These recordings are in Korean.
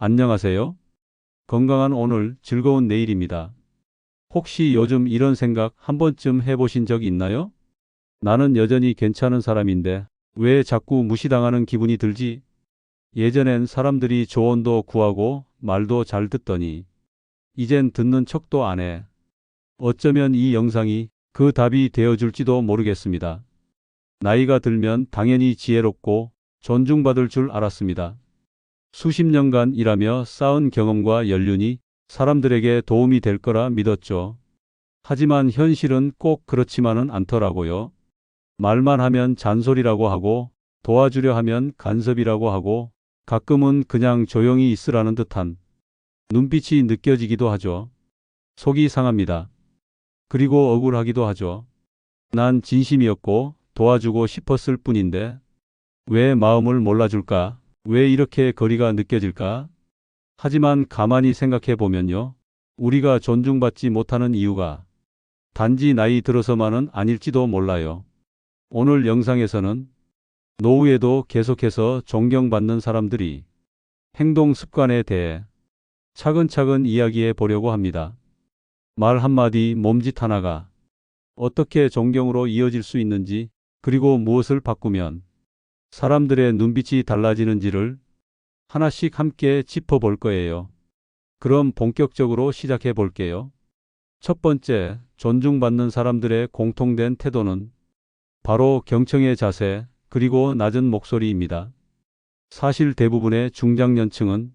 안녕하세요. 건강한 오늘, 즐거운 내일입니다. 혹시 요즘 이런 생각 한 번쯤 해보신 적 있나요? 나는 여전히 괜찮은 사람인데 왜 자꾸 무시당하는 기분이 들지? 예전엔 사람들이 조언도 구하고 말도 잘 듣더니 이젠 듣는 척도 안 해. 어쩌면 이 영상이 그 답이 되어줄지도 모르겠습니다. 나이가 들면 당연히 지혜롭고 존중받을 줄 알았습니다. 수십 년간 일하며 쌓은 경험과 연륜이 사람들에게 도움이 될 거라 믿었죠. 하지만 현실은 꼭 그렇지만은 않더라고요. 말만 하면 잔소리라고 하고 도와주려 하면 간섭이라고 하고 가끔은 그냥 조용히 있으라는 듯한 눈빛이 느껴지기도 하죠. 속이 상합니다. 그리고 억울하기도 하죠. 난 진심이었고 도와주고 싶었을 뿐인데 왜 마음을 몰라줄까? 왜 이렇게 거리가 느껴질까? 하지만 가만히 생각해 보면요. 우리가 존중받지 못하는 이유가 단지 나이 들어서만은 아닐지도 몰라요. 오늘 영상에서는 노후에도 계속해서 존경받는 사람들이 행동 습관에 대해 차근차근 이야기해 보려고 합니다. 말 한마디, 몸짓 하나가 어떻게 존경으로 이어질 수 있는지, 그리고 무엇을 바꾸면 사람들의 눈빛이 달라지는지를 하나씩 함께 짚어볼 거예요. 그럼 본격적으로 시작해 볼게요. 첫 번째, 존중받는 사람들의 공통된 태도는 바로 경청의 자세, 그리고 낮은 목소리입니다. 사실 대부분의 중장년층은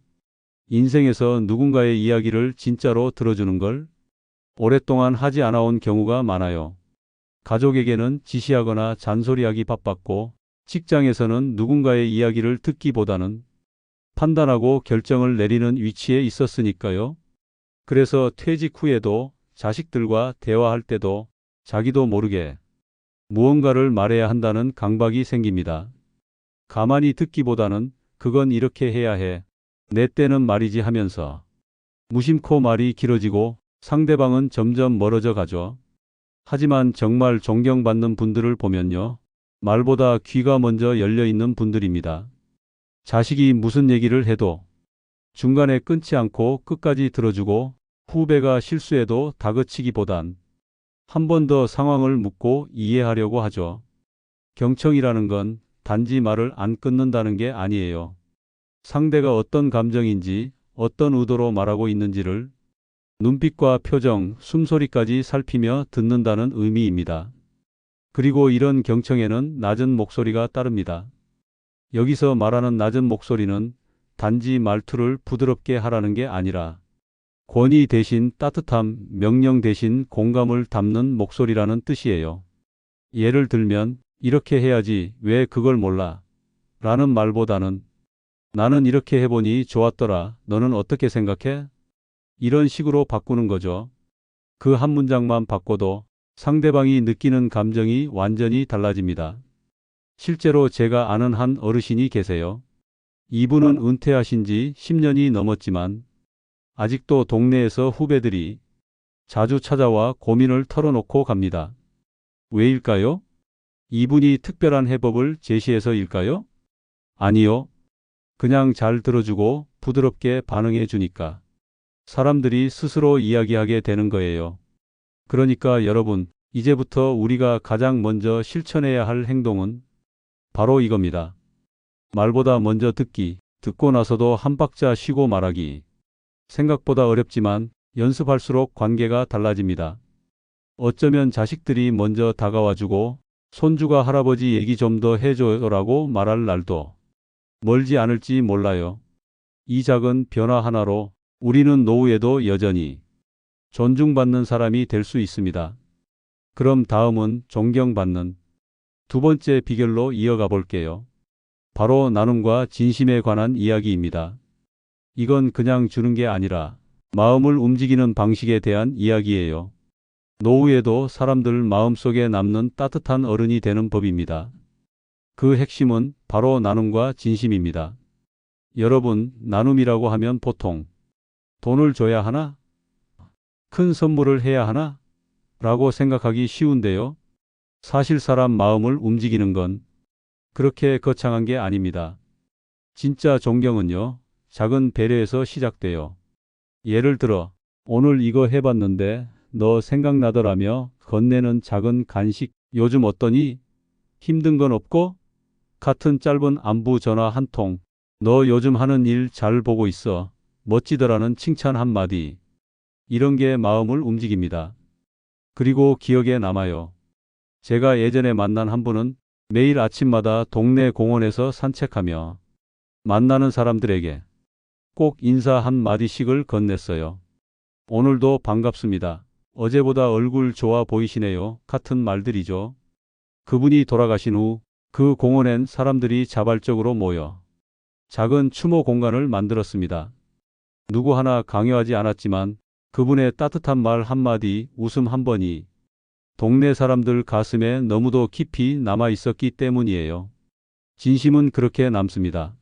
인생에서 누군가의 이야기를 진짜로 들어주는 걸 오랫동안 하지 않아 온 경우가 많아요. 가족에게는 지시하거나 잔소리하기 바빴고, 직장에서는 누군가의 이야기를 듣기보다는 판단하고 결정을 내리는 위치에 있었으니까요. 그래서 퇴직 후에도 자식들과 대화할 때도 자기도 모르게 무언가를 말해야 한다는 강박이 생깁니다. 가만히 듣기보다는 그건 이렇게 해야 해. 내 때는 말이지 하면서 무심코 말이 길어지고 상대방은 점점 멀어져 가죠. 하지만 정말 존경받는 분들을 보면요. 말보다 귀가 먼저 열려 있는 분들입니다. 자식이 무슨 얘기를 해도 중간에 끊지 않고 끝까지 들어주고, 후배가 실수해도 다그치기보단 한 번 더 상황을 묻고 이해하려고 하죠. 경청이라는 건 단지 말을 안 끊는다는 게 아니에요. 상대가 어떤 감정인지, 어떤 의도로 말하고 있는지를 눈빛과 표정, 숨소리까지 살피며 듣는다는 의미입니다. 그리고 이런 경청에는 낮은 목소리가 따릅니다. 여기서 말하는 낮은 목소리는 단지 말투를 부드럽게 하라는 게 아니라 권위 대신 따뜻함, 명령 대신 공감을 담는 목소리라는 뜻이에요. 예를 들면 이렇게 해야지 왜 그걸 몰라? 라는 말보다는 나는 이렇게 해보니 좋았더라. 너는 어떻게 생각해? 이런 식으로 바꾸는 거죠. 그 한 문장만 바꿔도 상대방이 느끼는 감정이 완전히 달라집니다. 실제로 제가 아는 한 어르신이 계세요. 이분은 은퇴하신 지 10년이 넘었지만 아직도 동네에서 후배들이 자주 찾아와 고민을 털어놓고 갑니다. 왜일까요? 이분이 특별한 해법을 제시해서일까요? 아니요. 그냥 잘 들어주고 부드럽게 반응해 주니까 사람들이 스스로 이야기하게 되는 거예요. 그러니까 여러분, 이제부터 우리가 가장 먼저 실천해야 할 행동은 바로 이겁니다. 말보다 먼저 듣기, 듣고 나서도 한 박자 쉬고 말하기. 생각보다 어렵지만 연습할수록 관계가 달라집니다. 어쩌면 자식들이 먼저 다가와주고 손주가 할아버지 얘기 좀 더 해줘라고 말할 날도 멀지 않을지 몰라요. 이 작은 변화 하나로 우리는 노후에도 여전히 존중받는 사람이 될 수 있습니다. 그럼 다음은 존경받는 두 번째 비결로 이어가 볼게요. 바로 나눔과 진심에 관한 이야기입니다. 이건 그냥 주는 게 아니라 마음을 움직이는 방식에 대한 이야기예요. 노후에도 사람들 마음속에 남는 따뜻한 어른이 되는 법입니다. 그 핵심은 바로 나눔과 진심입니다. 여러분, 나눔이라고 하면 보통 돈을 줘야 하나? 큰 선물을 해야 하나? 라고 생각하기 쉬운데요. 사실 사람 마음을 움직이는 건 그렇게 거창한 게 아닙니다. 진짜 존경은요, 작은 배려에서 시작돼요. 예를 들어, 오늘 이거 해봤는데 너 생각나더라며 건네는 작은 간식, 요즘 어떠니? 힘든 건 없고? 같은 짧은 안부 전화 한 통, 너 요즘 하는 일 잘 보고 있어. 멋지더라는 칭찬 한마디. 이런 게 마음을 움직입니다. 그리고 기억에 남아요. 제가 예전에 만난 한 분은 매일 아침마다 동네 공원에서 산책하며 만나는 사람들에게 꼭 인사 한 마디씩을 건넸어요. 오늘도 반갑습니다. 어제보다 얼굴 좋아 보이시네요. 같은 말들이죠. 그분이 돌아가신 후 그 공원엔 사람들이 자발적으로 모여 작은 추모 공간을 만들었습니다. 누구 하나 강요하지 않았지만 그분의 따뜻한 말 한마디, 웃음 한 번이 동네 사람들 가슴에 너무도 깊이 남아 있었기 때문이에요. 진심은 그렇게 남습니다.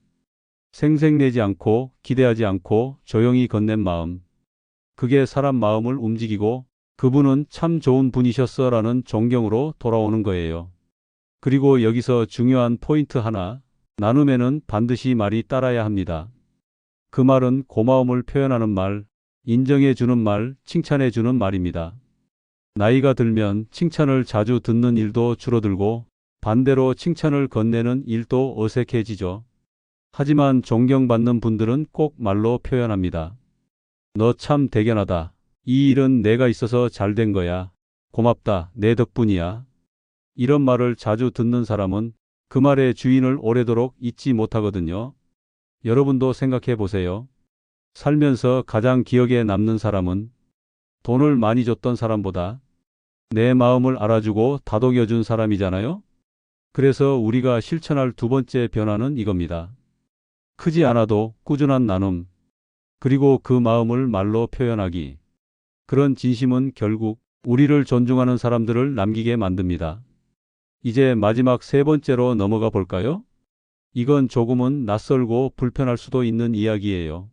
생색내지 않고 기대하지 않고 조용히 건넨 마음. 그게 사람 마음을 움직이고 그분은 참 좋은 분이셨어라는 존경으로 돌아오는 거예요. 그리고 여기서 중요한 포인트 하나, 나눔에는 반드시 말이 따라야 합니다. 그 말은 고마움을 표현하는 말, 인정해주는 말, 칭찬해주는 말입니다. 나이가 들면 칭찬을 자주 듣는 일도 줄어들고 반대로 칭찬을 건네는 일도 어색해지죠. 하지만 존경받는 분들은 꼭 말로 표현합니다. 너 참 대견하다. 이 일은 내가 있어서 잘 된 거야. 고맙다. 내 덕분이야. 이런 말을 자주 듣는 사람은 그 말의 주인을 오래도록 잊지 못하거든요. 여러분도 생각해 보세요. 살면서 가장 기억에 남는 사람은 돈을 많이 줬던 사람보다 내 마음을 알아주고 다독여준 사람이잖아요. 그래서 우리가 실천할 두 번째 변화는 이겁니다. 크지 않아도 꾸준한 나눔, 그리고 그 마음을 말로 표현하기. 그런 진심은 결국 우리를 존중하는 사람들을 남기게 만듭니다. 이제 마지막 세 번째로 넘어가 볼까요? 이건 조금은 낯설고 불편할 수도 있는 이야기예요.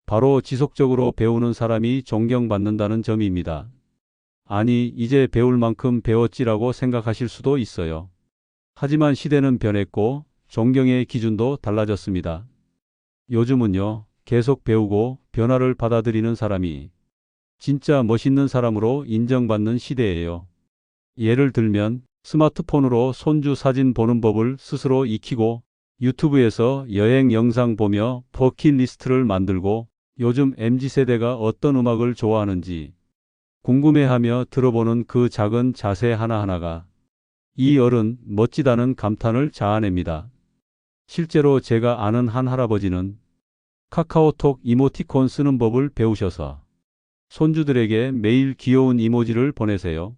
바로 지속적으로 배우는 사람이 존경받는다는 점입니다. 아니, 이제 배울 만큼 배웠지라고 생각하실 수도 있어요. 하지만 시대는 변했고 존경의 기준도 달라졌습니다. 요즘은요, 계속 배우고 변화를 받아들이는 사람이 진짜 멋있는 사람으로 인정받는 시대예요. 예를 들면 스마트폰으로 손주 사진 보는 법을 스스로 익히고 유튜브에서 여행 영상 보며 버킷리스트를 만들고 요즘 MZ세대가 어떤 음악을 좋아하는지 궁금해하며 들어보는 그 작은 자세 하나하나가 이 어른 멋지다는 감탄을 자아냅니다. 실제로 제가 아는 한 할아버지는 카카오톡 이모티콘 쓰는 법을 배우셔서 손주들에게 매일 귀여운 이모지를 보내세요.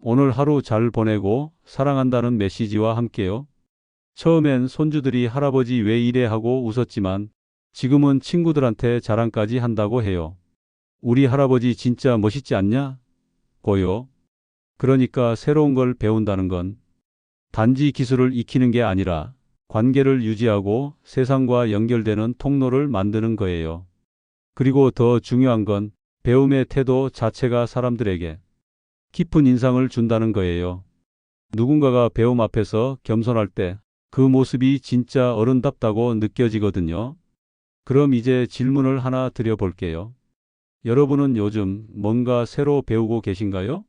오늘 하루 잘 보내고 사랑한다는 메시지와 함께요. 처음엔 손주들이 할아버지 왜 이래 하고 웃었지만 지금은 친구들한테 자랑까지 한다고 해요. 우리 할아버지 진짜 멋있지 않냐? 고요. 그러니까 새로운 걸 배운다는 건 단지 기술을 익히는 게 아니라 관계를 유지하고 세상과 연결되는 통로를 만드는 거예요. 그리고 더 중요한 건 배움의 태도 자체가 사람들에게 깊은 인상을 준다는 거예요. 누군가가 배움 앞에서 겸손할 때 그 모습이 진짜 어른답다고 느껴지거든요. 그럼 이제 질문을 하나 드려볼게요. 여러분은 요즘 뭔가 새로 배우고 계신가요?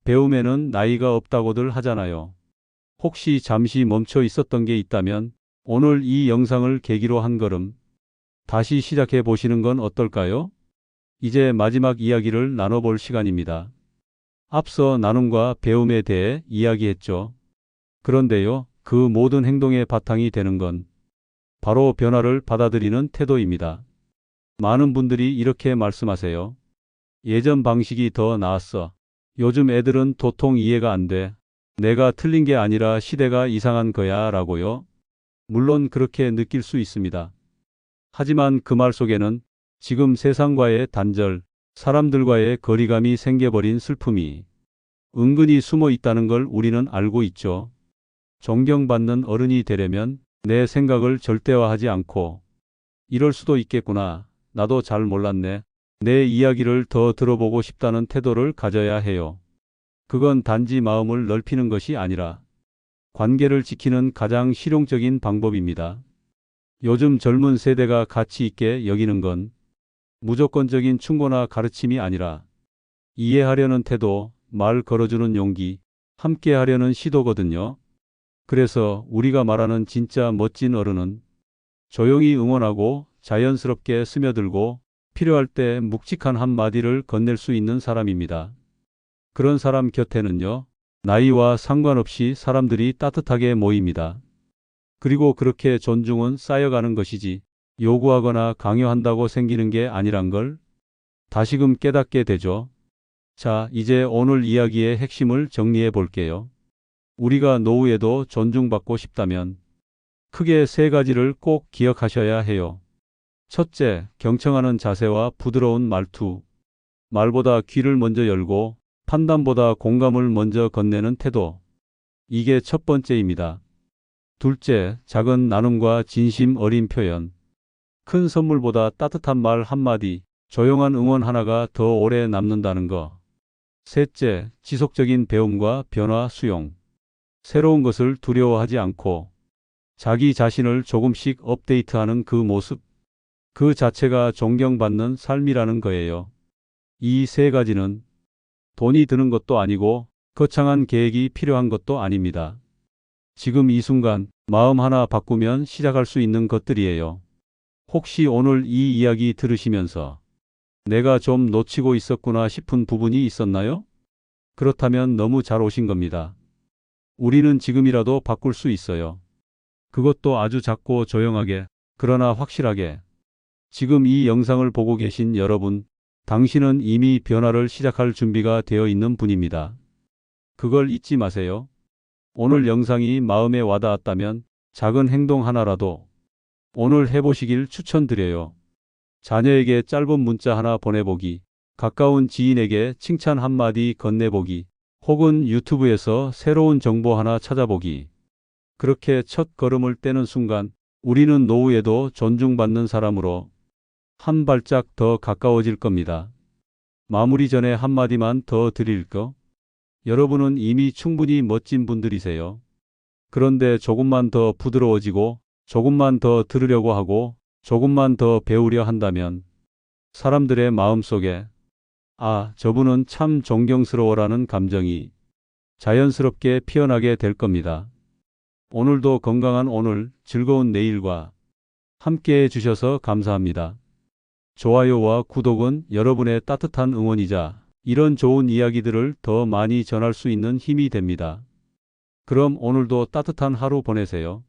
배움에는 나이가 없다고들 하잖아요. 혹시 잠시 멈춰 있었던 게 있다면 오늘 이 영상을 계기로 한 걸음 다시 시작해 보시는 건 어떨까요? 이제 마지막 이야기를 나눠볼 시간입니다. 앞서 나눔과 배움에 대해 이야기했죠. 그런데요, 그 모든 행동의 바탕이 되는 건 바로 변화를 받아들이는 태도입니다. 많은 분들이 이렇게 말씀하세요. 예전 방식이 더 나았어. 요즘 애들은 도통 이해가 안 돼. 내가 틀린 게 아니라 시대가 이상한 거야 라고요. 물론 그렇게 느낄 수 있습니다. 하지만 그 말 속에는 지금 세상과의 단절, 사람들과의 거리감이 생겨버린 슬픔이 은근히 숨어 있다는 걸 우리는 알고 있죠. 존경받는 어른이 되려면 내 생각을 절대화하지 않고 이럴 수도 있겠구나. 나도 잘 몰랐네. 내 이야기를 더 들어보고 싶다는 태도를 가져야 해요. 그건 단지 마음을 넓히는 것이 아니라 관계를 지키는 가장 실용적인 방법입니다. 요즘 젊은 세대가 가치 있게 여기는 건 무조건적인 충고나 가르침이 아니라 이해하려는 태도, 말 걸어주는 용기, 함께 하려는 시도거든요. 그래서 우리가 말하는 진짜 멋진 어른은 조용히 응원하고 자연스럽게 스며들고 필요할 때 묵직한 한마디를 건넬 수 있는 사람입니다. 그런 사람 곁에는요, 나이와 상관없이 사람들이 따뜻하게 모입니다. 그리고 그렇게 존중은 쌓여가는 것이지 요구하거나 강요한다고 생기는 게 아니란 걸 다시금 깨닫게 되죠. 자, 이제 오늘 이야기의 핵심을 정리해 볼게요. 우리가 노후에도 존중받고 싶다면 크게 세 가지를 꼭 기억하셔야 해요. 첫째, 경청하는 자세와 부드러운 말투. 말보다 귀를 먼저 열고 판단보다 공감을 먼저 건네는 태도. 이게 첫 번째입니다. 둘째, 작은 나눔과 진심 어린 표현. 큰 선물보다 따뜻한 말 한마디, 조용한 응원 하나가 더 오래 남는다는 거. 셋째, 지속적인 배움과 변화 수용. 새로운 것을 두려워하지 않고 자기 자신을 조금씩 업데이트하는 그 모습. 그 자체가 존경받는 삶이라는 거예요. 이 세 가지는 돈이 드는 것도 아니고 거창한 계획이 필요한 것도 아닙니다. 지금 이 순간 마음 하나 바꾸면 시작할 수 있는 것들이에요. 혹시 오늘 이 이야기 들으시면서 내가 좀 놓치고 있었구나 싶은 부분이 있었나요? 그렇다면 너무 잘 오신 겁니다. 우리는 지금이라도 바꿀 수 있어요. 그것도 아주 작고 조용하게, 그러나 확실하게. 지금 이 영상을 보고 계신 여러분, 당신은 이미 변화를 시작할 준비가 되어 있는 분입니다. 그걸 잊지 마세요. 오늘 영상이 마음에 와닿았다면 작은 행동 하나라도 오늘 해보시길 추천드려요. 자녀에게 짧은 문자 하나 보내보기, 가까운 지인에게 칭찬 한마디 건네보기, 혹은 유튜브에서 새로운 정보 하나 찾아보기. 그렇게 첫 걸음을 떼는 순간 우리는 노후에도 존중받는 사람으로 한 발짝 더 가까워질 겁니다. 마무리 전에 한마디만 더 드릴 거. 여러분은 이미 충분히 멋진 분들이세요. 그런데 조금만 더 부드러워지고 조금만 더 들으려고 하고 조금만 더 배우려 한다면 사람들의 마음속에 아, 저분은 참 존경스러워라는 감정이 자연스럽게 피어나게 될 겁니다. 오늘도 건강한 오늘, 즐거운 내일과 함께해 주셔서 감사합니다. 좋아요와 구독은 여러분의 따뜻한 응원이자 이런 좋은 이야기들을 더 많이 전할 수 있는 힘이 됩니다. 그럼 오늘도 따뜻한 하루 보내세요.